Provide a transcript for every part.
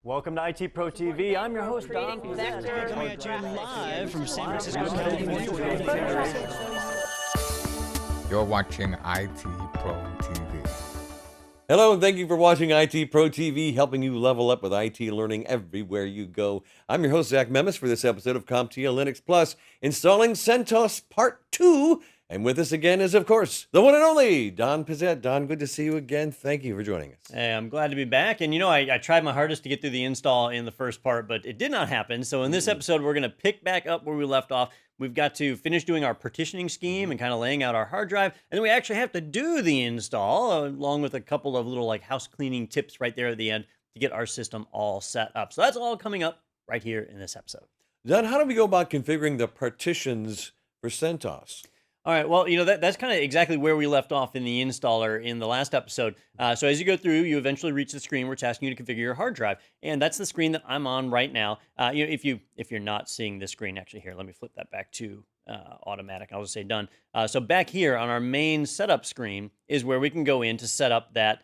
Welcome to IT Pro TV. I'm your host, Don. Coming at you live from San Francisco, California. You're watching IT Pro TV. Hello, and thank you for watching IT Pro TV, helping you level up with IT learning everywhere you go. I'm your host, Zach Memis, for this episode of CompTIA Linux Plus, installing CentOS Part 2. And with us again is, of course, the one and only Don Pizzette. Don, good to see you again. Thank you for joining us. Hey, I'm glad to be back. And I tried my hardest to get through the install in the first part, but it did not happen. So in this episode, we're going to pick back up where we left off. We've got to finish doing our partitioning scheme and kind of laying out our hard drive. And then we actually have to do the install, along with a couple of little house cleaning tips right there at the end to get our system all set up. So that's all coming up right here in this episode. Don, how do we go about configuring the partitions for CentOS? All right, well, that's kind of exactly where we left off in the installer in the last episode. So as you go through, you eventually reach the screen where it's asking you to configure your hard drive. And that's the screen that I'm on right now. If you're not seeing this screen, actually, here, let me flip that back to automatic. I'll just say done. So back here on our main setup screen is where we can go in to set up that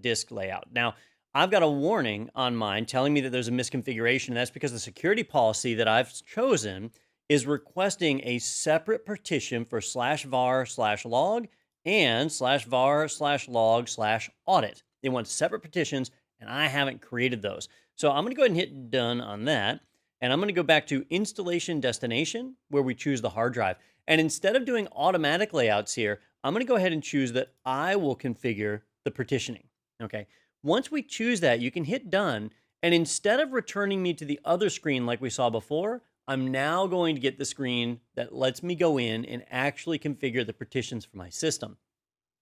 disk layout. Now, I've got a warning on mine telling me that there's a misconfiguration. And that's because the security policy that I've chosen is requesting a separate partition for /var/log and /var/log/audit. They want separate partitions, and I haven't created those. So I'm going to go ahead and hit done on that. And I'm going to go back to installation destination, where we choose the hard drive. And instead of doing automatic layouts here, I'm going to go ahead and choose that I will configure the partitioning. Okay. Once we choose that, you can hit done. And instead of returning me to the other screen like we saw before, I'm now going to get the screen that lets me go in and actually configure the partitions for my system.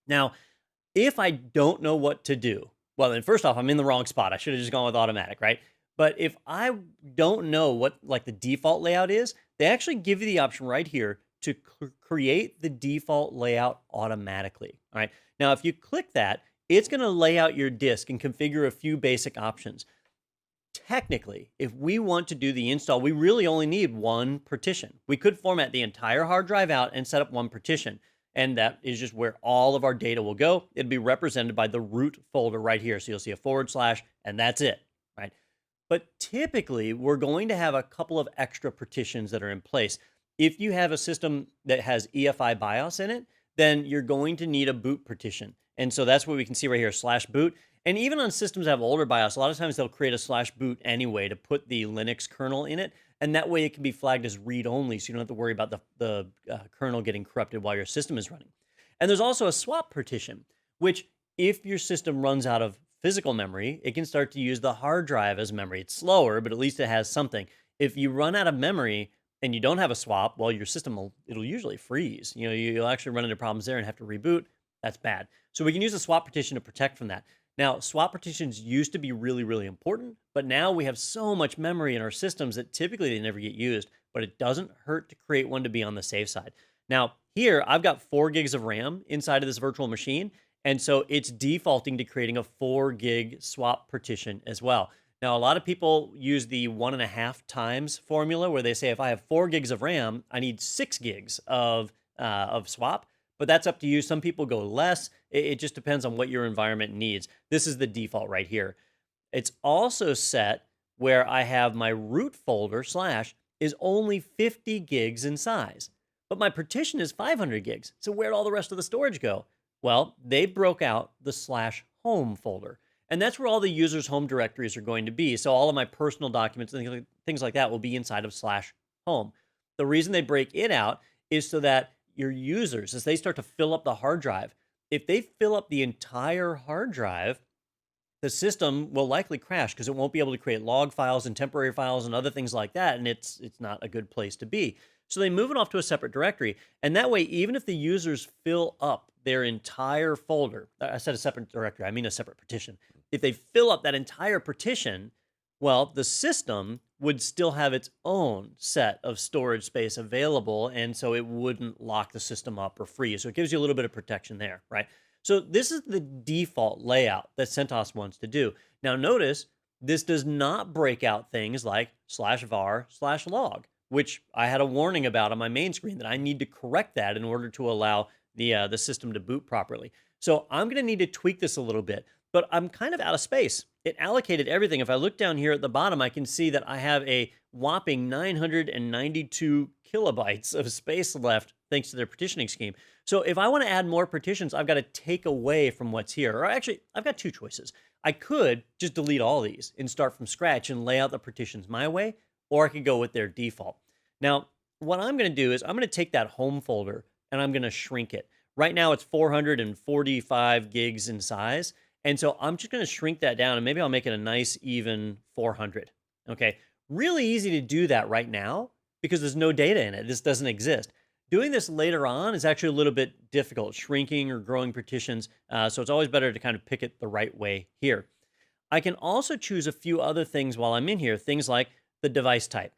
Now, if I don't know what to do, well, then first off, I'm in the wrong spot. I should have just gone with automatic, right? But if I don't know what the default layout is, they actually give you the option right here to create the default layout automatically. All right. Now, if you click that, it's going to lay out your disk and configure a few basic options. Technically, if we want to do the install, we really only need one partition. We could format the entire hard drive out and set up one partition. And that is just where all of our data will go. It'll be represented by the root folder right here. So you'll see a /, and that's it, right? But typically, we're going to have a couple of extra partitions that are in place. If you have a system that has EFI BIOS in it, then you're going to need a boot partition. And so that's what we can see right here, /boot. And even on systems that have older BIOS, a lot of times they'll create a /boot anyway to put the Linux kernel in it. And that way it can be flagged as read-only, so you don't have to worry about the kernel getting corrupted while your system is running. And there's also a swap partition, which if your system runs out of physical memory, it can start to use the hard drive as memory. It's slower, but at least it has something. If you run out of memory and you don't have a swap, well, your system it'll usually freeze. You'll actually run into problems there and have to reboot. That's bad. So we can use a swap partition to protect from that. Now, swap partitions used to be really, really important, but now we have so much memory in our systems that typically they never get used, but it doesn't hurt to create one to be on the safe side. Now, here, I've got 4 gigs of RAM inside of this virtual machine, and so it's defaulting to creating a 4 gig swap partition as well. Now, a lot of people use the 1.5 times formula, where they say if I have 4 gigs of RAM, I need 6 gigs of swap. But that's up to you. Some people go less. It just depends on what your environment needs. This is the default right here. It's also set where I have my root folder / is only 50 gigs in size. But my partition is 500 gigs. So where'd all the rest of the storage go? Well, they broke out the /home folder. And that's where all the user's home directories are going to be. So all of my personal documents and things like that will be inside of /home. The reason they break it out is so that your users, as they start to fill up the hard drive, if they fill up the entire hard drive, the system will likely crash because it won't be able to create log files and temporary files and other things like that, and it's not a good place to be. So they move it off to a separate directory, and that way, even if the users fill up their entire folder, I said a separate directory, I mean a separate partition. If they fill up that entire partition, well, the system would still have its own set of storage space available, and so it wouldn't lock the system up or freeze. So it gives you a little bit of protection there, right? So this is the default layout that CentOS wants to do. Now notice, this does not break out things like /var/log, which I had a warning about on my main screen that I need to correct that in order to allow the system to boot properly. So I'm going to need to tweak this a little bit. but I'm kind of out of space. It allocated everything. If I look down here at the bottom, I can see that I have a whopping 992 kilobytes of space left thanks to their partitioning scheme. So if I want to add more partitions, I've got to take away from what's here. Or actually, I've got two choices. I could just delete all these and start from scratch and lay out the partitions my way, or I could go with their default. Now, what I'm going to do is I'm going to take that home folder and I'm going to shrink it. Right now, it's 445 gigs in size. And so I'm just going to shrink that down and maybe I'll make it a nice even 400. Okay. Really easy to do that right now because there's no data in it. This doesn't exist. Doing this later on is actually a little bit difficult, shrinking or growing partitions. So it's always better to kind of pick it the right way here. I can also choose a few other things while I'm in here, things like the device type.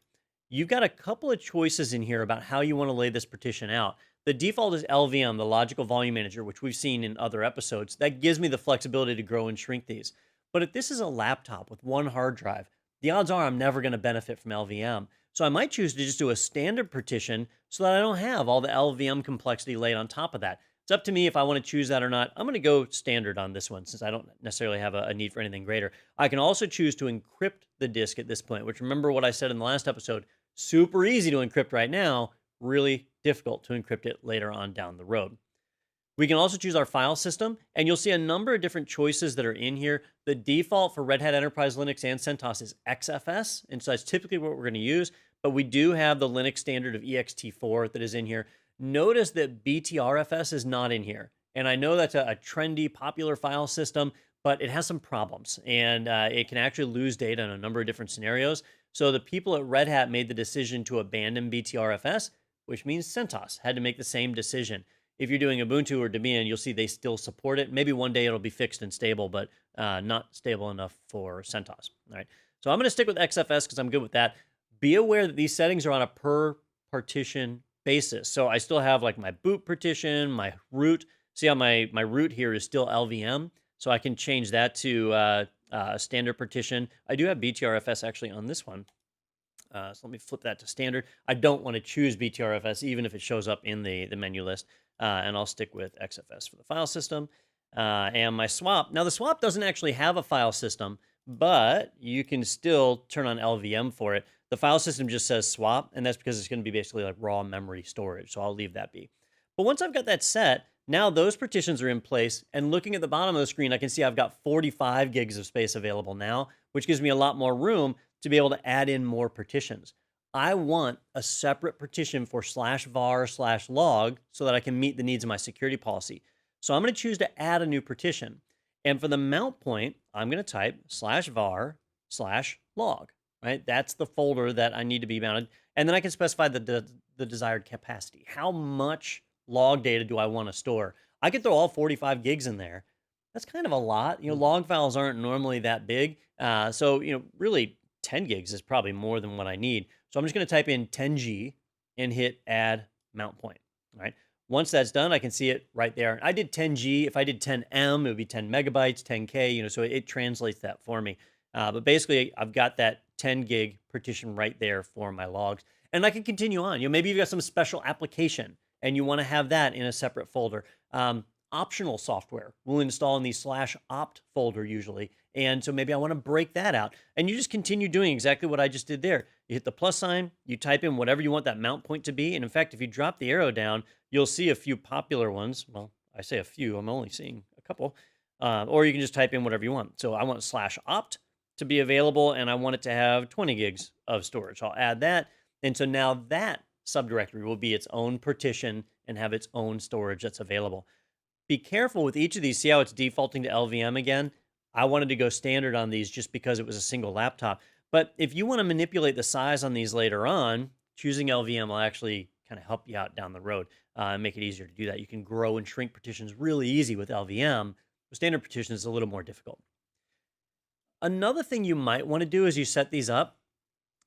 You've got a couple of choices in here about how you want to lay this partition out. The default is LVM, the Logical Volume Manager, which we've seen in other episodes. That gives me the flexibility to grow and shrink these. But if this is a laptop with one hard drive, the odds are I'm never going to benefit from LVM. So I might choose to just do a standard partition so that I don't have all the LVM complexity laid on top of that. It's up to me if I want to choose that or not. I'm going to go standard on this one since I don't necessarily have a need for anything greater. I can also choose to encrypt the disk at this point, which remember what I said in the last episode, super easy to encrypt right now, really difficult to encrypt it later on down the road. We can also choose our file system, and you'll see a number of different choices that are in here. The default for Red Hat Enterprise Linux and CentOS is XFS, and so that's typically what we're going to use, but we do have the Linux standard of ext4 that is in here. Notice that BTRFS is not in here, and I know that's a trendy, popular file system, but it has some problems, and it can actually lose data in a number of different scenarios. So the people at Red Hat made the decision to abandon BTRFS, which means CentOS had to make the same decision. If you're doing Ubuntu or Debian, you'll see they still support it. Maybe one day it'll be fixed and stable, but not stable enough for CentOS. All right. So I'm going to stick with XFS because I'm good with that. Be aware that these settings are on a per partition basis. So I still have like my boot partition, my root. See how my root here is still LVM. So I can change that to standard partition. I do have BTRFS actually on this one. So let me flip that to standard. I don't want to choose BTRFS even if it shows up in the menu list. And I'll stick with XFS for the file system. And my swap. Now, the swap doesn't actually have a file system, but you can still turn on LVM for it. The file system just says swap, and that's because it's going to be basically like raw memory storage. So I'll leave that be. But once I've got that set, now those partitions are in place. And looking at the bottom of the screen, I can see I've got 45 gigs of space available now, which gives me a lot more room to be able to add in more partitions. I want a separate partition for /var/log so that I can meet the needs of my security policy. So I'm going to choose to add a new partition. And for the mount point, I'm going to type /var/log, right? That's the folder that I need to be mounted. And then I can specify the desired capacity. How much log data do I want to store? I could throw all 45 gigs in there. That's kind of a lot. Log files aren't normally that big. So, really 10 gigs is probably more than what I need. So I'm just going to type in 10G and hit add mount point. All right. Once that's done, I can see it right there. I did 10G. If I did 10M, it would be 10 megabytes, 10K, so it translates that for me. But basically, I've got that 10 gig partition right there for my logs. And I can continue on. Maybe you've got some special application and you want to have that in a separate folder. Optional software will install in the /opt folder usually. And so maybe I want to break that out. And you just continue doing exactly what I just did there. You hit the plus sign, you type in whatever you want that mount point to be. And in fact, if you drop the arrow down, you'll see a few popular ones. Well, I say a few, I'm only seeing a couple. Or you can just type in whatever you want. So I want /opt to be available, and I want it to have 20 gigs of storage. I'll add that. And so now that subdirectory will be its own partition and have its own storage that's available. Be careful with each of these. See how it's defaulting to LVM again? I wanted to go standard on these just because it was a single laptop. But if you want to manipulate the size on these later on, choosing LVM will actually kind of help you out down the road and make it easier to do that. You can grow and shrink partitions really easy with LVM. With standard partitions, it's a little more difficult. Another thing you might want to do as you set these up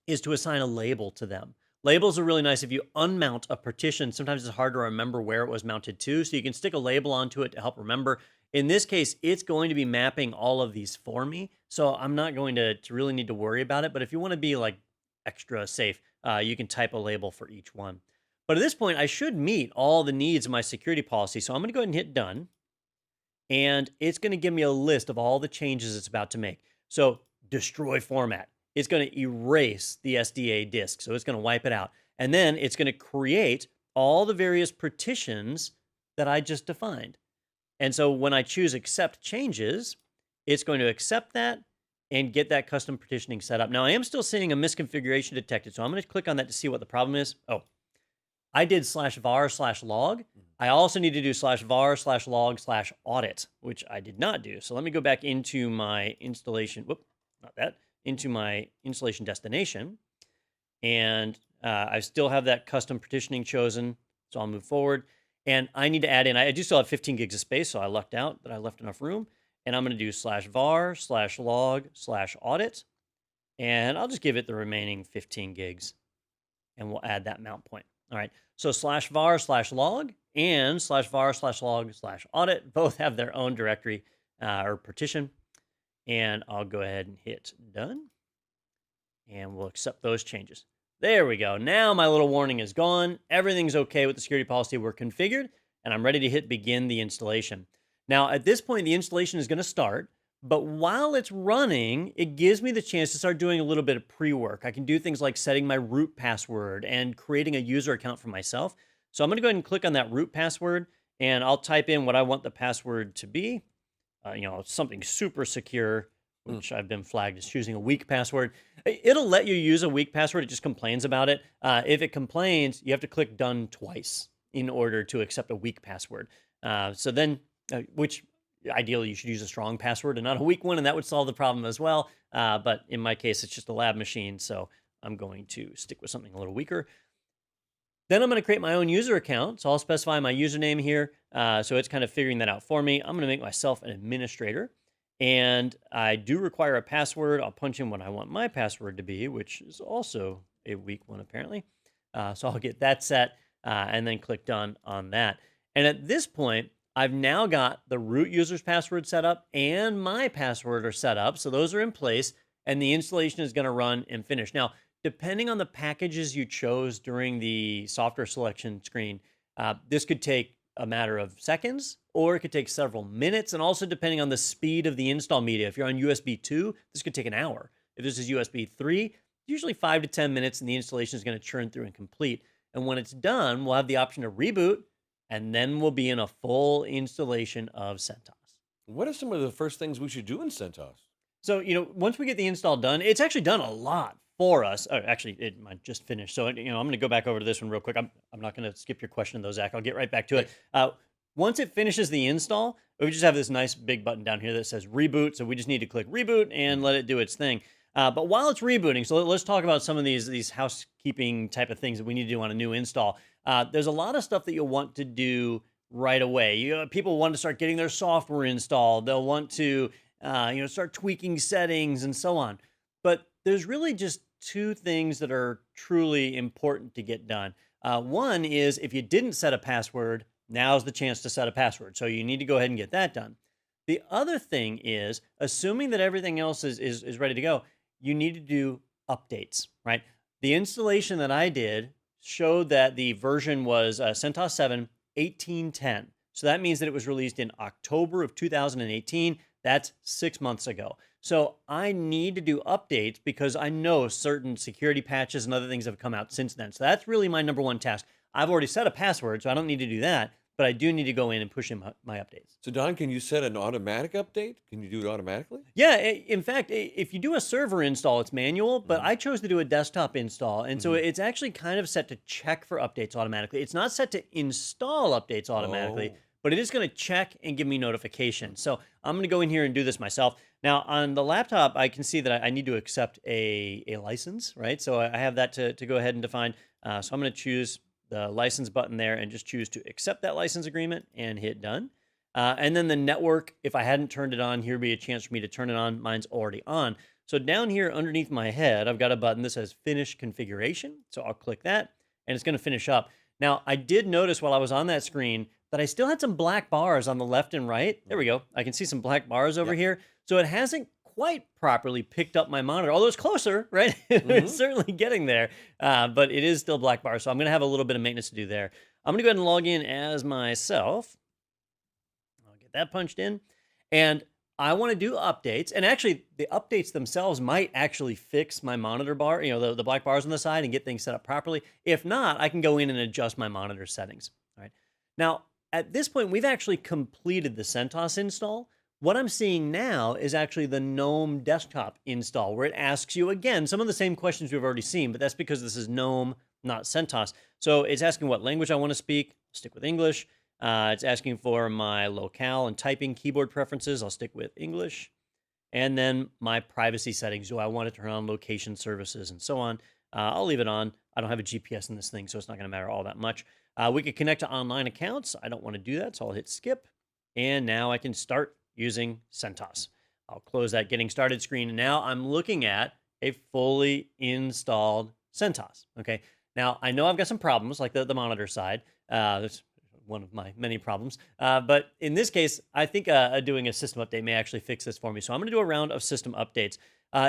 is to assign a label to them. Labels are really nice. If you unmount a partition, sometimes it's hard to remember where it was mounted to, so you can stick a label onto it to help remember. In this case, it's going to be mapping all of these for me, so I'm not going to really need to worry about it. But if you want to be like extra safe, you can type a label for each one. But at this point, I should meet all the needs of my security policy, so I'm going to go ahead and hit done. and it's going to give me a list of all the changes it's about to make. So destroy format. It's going to erase the SDA disk. So it's going to wipe it out. And then it's going to create all the various partitions that I just defined. And so when I choose accept changes, it's going to accept that and get that custom partitioning set up. Now I am still seeing a misconfiguration detected. So I'm going to click on that to see what the problem is. Oh, I did /var/log. I also need to do /var/log/audit, which I did not do. So let me go back into my installation. Whoop, not that. Into my installation destination. And I still have that custom partitioning chosen. So I'll move forward. And I need to add in, I do still have 15 gigs of space. So I lucked out that I left enough room. And I'm going to do /var/log/audit. And I'll just give it the remaining 15 gigs. And we'll add that mount point. All right. So /var/log and /var/log/audit both have their own directory or partition. And I'll go ahead and hit done. And we'll accept those changes. There we go. Now my little warning is gone. Everything's okay with the security policy. We're configured. And I'm ready to hit begin the installation. Now, at this point, the installation is going to start. But while it's running, it gives me the chance to start doing a little bit of pre-work. I can do things like setting my root password and creating a user account for myself. So I'm going to go ahead and click on that root password, and I'll type in what I want the password to be. Something super secure, which I've been flagged as choosing a weak password. It'll let you use a weak password. It just complains about it. If it complains, you have to click done twice in order to accept a weak password. Which ideally you should use a strong password and not a weak one, and that would solve the problem as well. But in my case, it's just a lab machine, so I'm going to stick with something a little weaker. Then I'm going to create my own user account. So I'll specify my username here. So it's kind of figuring that out for me. I'm going to make myself an administrator. And I do require a password. I'll punch in what I want my password to be, which is also a weak one, apparently. So I'll get that set and then click done on that. And at this point, I've now got the root user's password set up and my password are set up. So those are in place and the installation is going to run and finish. Now, depending on the packages you chose during the software selection screen, this could take a matter of seconds or it could take several minutes. And also depending on the speed of the install media. If you're on USB 2, this could take an hour. If this is USB 3, usually 5 to 10 minutes and the installation is going to churn through and complete. And when it's done, we'll have the option to reboot and then we'll be in a full installation of CentOS. What are some of the first things we should do in CentOS? So, once we get the install done, it's actually done a lot for us. Oh, actually, it might just finish. So, I'm going to go back over to this one real quick. I'm not going to skip your question, though, Zach. I'll get right back to it. Once it finishes the install, we just have this nice big button down here that says reboot. So we just need to click reboot and let it do its thing. But while it's rebooting, so let's talk about some of these housekeeping type of things that we need to do on a new install. There's a lot of stuff that you'll want to do right away. People want to start getting their software installed. They'll want to start tweaking settings and so on. But there's really just two things that are truly important to get done. One is if you didn't set a password, now's the chance to set a password. So you need to go ahead and get that done. The other thing is, assuming that everything else is ready to go, you need to do updates, right? The installation that I did showed that the version was CentOS 7 1810. So that means that it was released in October of 2018. That's 6 months ago. So I need to do updates because I know certain security patches and other things have come out since then. So that's really my number one task. I've already set a password, so I don't need to do that, but I do need to go in and push in my updates. So Don, can you set an automatic update? Can you do it automatically? Yeah, in fact, if you do a server install, it's manual, but I chose to do a desktop install. And so it's actually kind of set to check for updates automatically. It's not set to install updates automatically, but it is going to check and give me notifications. So I'm going to go in here and do this myself. Now, on the laptop, I can see that I need to accept a license, right? So I have that to go ahead and define. So I'm going to choose the license button there and just choose to accept that license agreement and hit done. And then the network, if I hadn't turned it on, here would be a chance for me to turn it on. Mine's already on. So down here underneath my head, I've got a button that says Finish Configuration. So I'll click that, and it's going to finish up. Now, I did notice while I was on that screen that I still had some black bars on the left and right. There we go. I can see some black bars over here. So it hasn't quite properly picked up my monitor, although it's closer, right? It's certainly getting there, but it is still black bar. So I'm going to have a little bit of maintenance to do there. I'm going to go ahead and log in as myself. that punched in. And I want to do updates. And actually, the updates themselves might actually fix my monitor bar, the black bars on the side and get things set up properly. If not, I can go in and adjust my monitor settings. All right. Now, at this point, we've actually completed the CentOS install. What I'm seeing now is actually the GNOME desktop install, where it asks you, again, some of the same questions we've already seen, but that's because this is GNOME, not CentOS. So it's asking what language I want to speak. I'll stick with English. It's asking for my locale and typing keyboard preferences. I'll stick with English. And then my privacy settings. Do I want to turn on location services and so on? I'll leave it on. I don't have a GPS in this thing, so it's not going to matter all that much. We could connect to online accounts. I don't want to do that, so I'll hit skip. And now I can start using CentOS. I'll close that getting started screen. And now I'm looking at a fully installed CentOS. Okay. Now I know I've got some problems like the monitor side. That's one of my many problems. But in this case, I think doing a system update may actually fix this for me. So I'm going to do a round of system updates.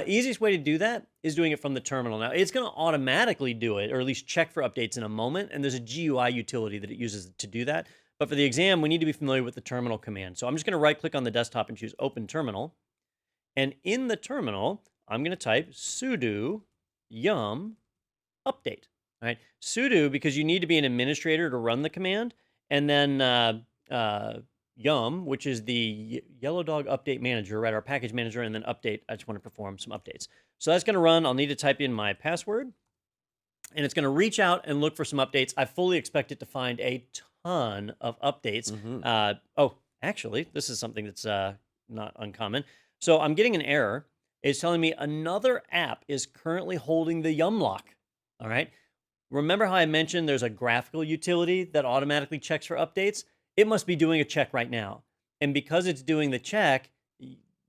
Easiest way to do that is doing it from the terminal. Now it's going to automatically do it, or at least check for updates in a moment. And there's a GUI utility that it uses to do that. But for the exam, we need to be familiar with the terminal command. So I'm just going to right click on the desktop and choose open terminal. And in the terminal, I'm going to type sudo yum update. All right, sudo, because you need to be an administrator to run the command. And then yum, which is the Yellow Dog update manager, right? Our package manager, and then update. I just want to perform some updates. So that's going to run. I'll need to type in my password. And it's going to reach out and look for some updates. I fully expect it to find a ton of updates. Actually, this is something that's not uncommon. So I'm getting an error. It's telling me another app is currently holding the yum lock. All right. Remember how I mentioned there's a graphical utility that automatically checks for updates? It must be doing a check right now. And because it's doing the check,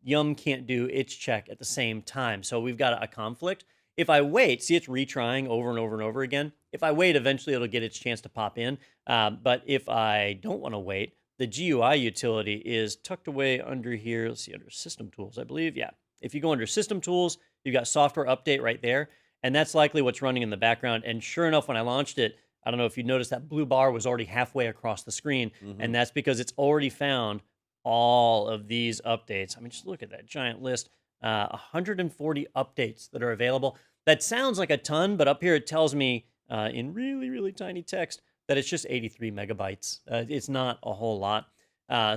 Yum can't do its check at the same time. So we've got a conflict. If I wait, see it's retrying over and over and over again. If I wait, eventually it'll get its chance to pop in. But if I don't want to wait, the GUI utility is tucked away under here. Let's see, under System Tools, I believe. Yeah. If you go under System Tools, you've got Software Update right there. And that's likely what's running in the background. And sure enough, when I launched it, I don't know if you noticed that blue bar was already halfway across the screen. And that's because it's already found all of these updates. I mean, just look at that giant list. 140 updates that are available. That sounds like a ton, but up here it tells me in really, really tiny text that it's just 83 megabytes. It's not a whole lot.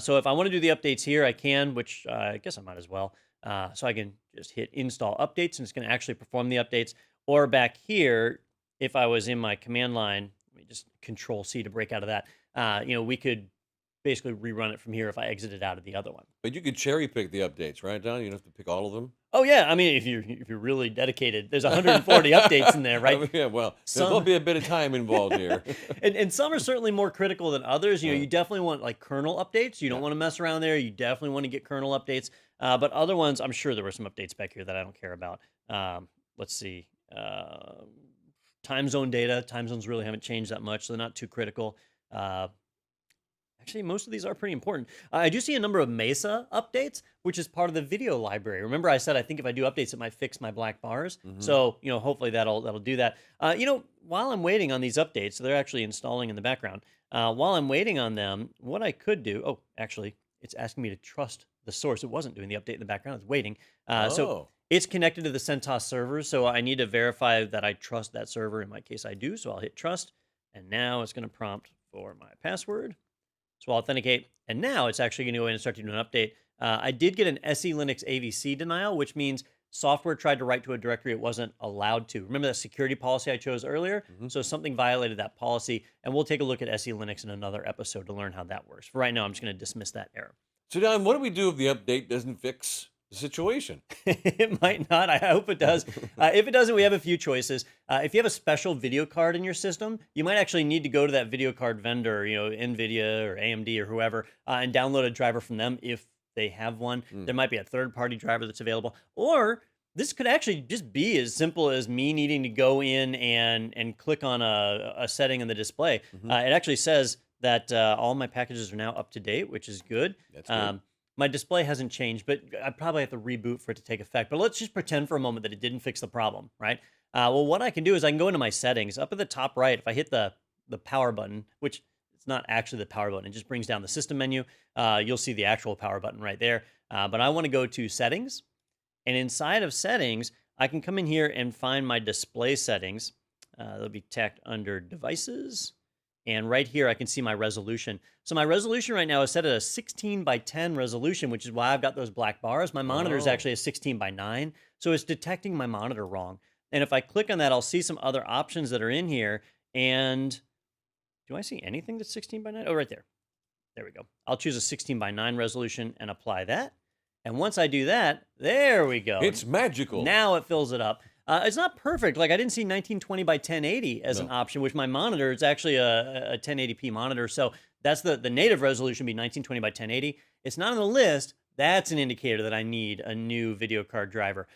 So if I want to do the updates here, I can, which I guess I might as well. So I can just hit install updates and it's going to actually perform the updates. Or back here, if I was in my command line, let me just Control C to break out of that. We could basically rerun it from here if I exited out of the other one. But you could cherry pick the updates, right, Don? You don't have to pick all of them. Oh yeah, I mean, if you're really dedicated, there's 140 updates in there, right? I mean, yeah, well, there'll be a bit of time involved here. and some are certainly more critical than others. You definitely want like kernel updates. You don't want to mess around there. You definitely want to get kernel updates. But other ones, I'm sure there were some updates back here that I don't care about. Let's see. Time zone data. Time zones really haven't changed that much, so they're not too critical. Actually, most of these are pretty important. I do see a number of Mesa updates, which is part of the video library. Remember I said I think if I do updates, it might fix my black bars. So, hopefully that'll do that. While I'm waiting on these updates, so they're actually installing in the background. While I'm waiting on them, what I could do, actually, it's asking me to trust the source. It wasn't doing the update in the background. It's waiting. So it's connected to the CentOS server, so I need to verify that I trust that server. In my case, I do, so I'll hit trust. And now it's going to prompt for my password. So I'll authenticate, and now it's actually going to go in and start to do an update. I did get an SE Linux AVC denial, which means software tried to write to a directory it wasn't allowed to. Remember that security policy I chose earlier? So something violated that policy, and we'll take a look at SE Linux in another episode to learn how that works. For right now, I'm just going to dismiss that error. So, Don, what do we do if the update doesn't fix the situation? It might not. I hope it does. If it doesn't, we have a few choices. If you have a special video card in your system, you might actually need to go to that video card vendor, NVIDIA or AMD or whoever, and download a driver from them if they have one. There might be a third-party driver that's available. Or this could actually just be as simple as me needing to go in and click on a setting in the display. It actually says that all my packages are now up to date, which is good. That's good. My display hasn't changed, but I probably have to reboot for it to take effect. But let's just pretend for a moment that it didn't fix the problem, right? Well, what I can do is I can go into my settings. Up at the top right, if I hit the power button, which it's not actually the power button. It just brings down the system menu. You'll see the actual power button right there. But I want to go to settings. And inside of settings, I can come in here and find my display settings. They'll be tagged under devices. And right here, I can see my resolution. So my resolution right now is set at a 16 by 10 resolution, which is why I've got those black bars. My monitor is actually a 16 by 9. So it's detecting my monitor wrong. And if I click on that, I'll see some other options that are in here. And do I see anything that's 16 by 9? Oh, right there. There we go. I'll choose a 16 by 9 resolution and apply that. And once I do that, there we go. It's magical. Now it fills it up. It's not perfect. Like I didn't see 1920 by 1080 as an option, which my monitor is actually a 1080p monitor. So that's the native resolution be 1920 by 1080. It's not on the list. That's an indicator that I need a new video card driver.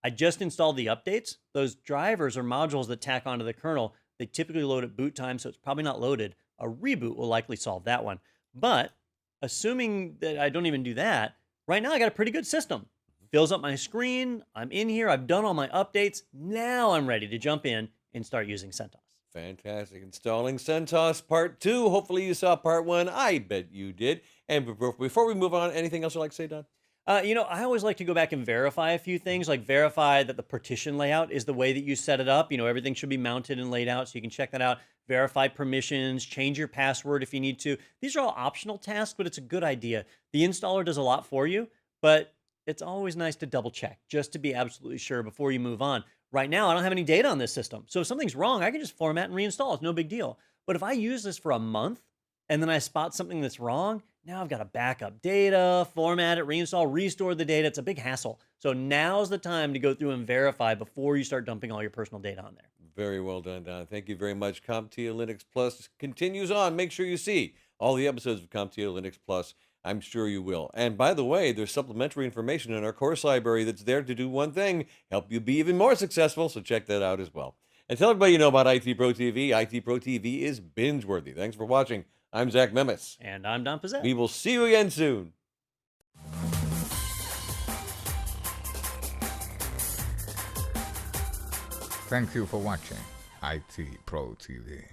I just installed the updates. Those drivers or modules that tack onto the kernel, they typically load at boot time, so it's probably not loaded. A reboot will likely solve that one. But assuming that I don't even do that, right now I got a pretty good system. Fills up my screen. I'm in here. I've done all my updates. Now I'm ready to jump in and start using CentOS. Fantastic. Installing CentOS Part 2. Hopefully you saw Part 1. I bet you did. And before we move on, anything else you'd like to say, Don? I always like to go back and verify a few things, like verify that the partition layout is the way that you set it up. Everything should be mounted and laid out, so you can check that out. Verify permissions, change your password if you need to. These are all optional tasks, but it's a good idea. The installer does a lot for you, but it's always nice to double check just to be absolutely sure before you move on. Right now, I don't have any data on this system. So if something's wrong, I can just format and reinstall. It's no big deal. But if I use this for a month and then I spot something that's wrong, now I've got to back up data, format it, reinstall, restore the data. It's a big hassle. So now's the time to go through and verify before you start dumping all your personal data on there. Very well done, Don. Thank you very much. CompTIA Linux Plus continues on. Make sure you see all the episodes of CompTIA Linux Plus. I'm sure you will. And by the way, there's supplementary information in our course library that's there to do one thing, help you be even more successful. So check that out as well. And tell everybody you know about IT Pro TV. IT Pro TV is binge-worthy. Thanks for watching. I'm Zach Memis. And I'm Don Pizzette. We will see you again soon. Thank you for watching IT Pro TV.